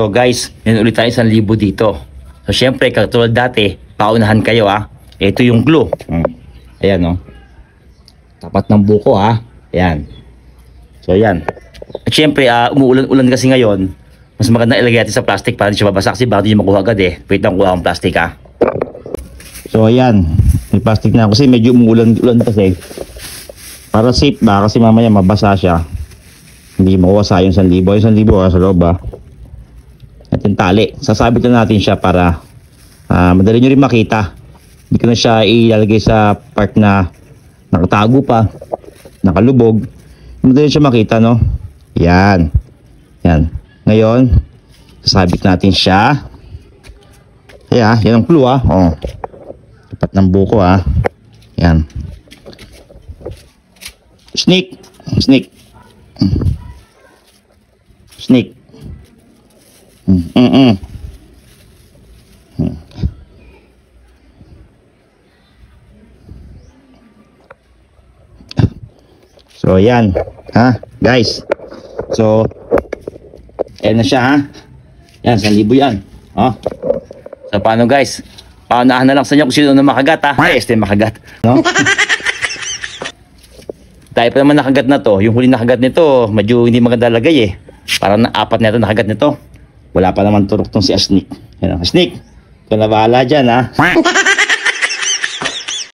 So guys, yun ulit tayo 1,000 dito. So syempre, katulad dati, paunahan kayo ha. Ito yung glue. Ayan o. Tapat ng buko ha. Ayan. So ayan. At syempre, umuulan-ulan kasi ngayon. Mas maganda ilagay natin sa plastic para hindi siya babasa kasi baka hindi makuha agad eh. Wait lang, kuha akong plastic ha. So ayan. May plastic na kasi medyo umuulan-ulan kasi. Para safe ba? Kasi mamaya mabasa siya. Hindi makuha sa yung 1,000. Yung 1,000 sa loob ha. At yung tali. Sasabit na natin siya para madali nyo rin makita. Hindi ko na siya ilalagay sa part na nakatago pa. Nakalubog. Madali siya makita no. Yan. Yan. Ngayon, sasabit natin siya. Ayan, yan ang clue ha. Oh. Tapat ng buko ha. Yan. Snake. Snake. Snake. So ayan, ha, guys. So ayan na siya ha. Yan, 1,000 yan. Oh. So paano guys? Paunahan na lang sa inyo kung sino na makagat ha. Este makagat, no? Dahil pa naman nakagat na to. Yung huli nakagat nito, medyo hindi maganda lagay eh. Parang na 4 na ito nakagat nito. Wala pa naman turok tong si Asnik. Yan, Asnik, ikaw na bahala dyan ha.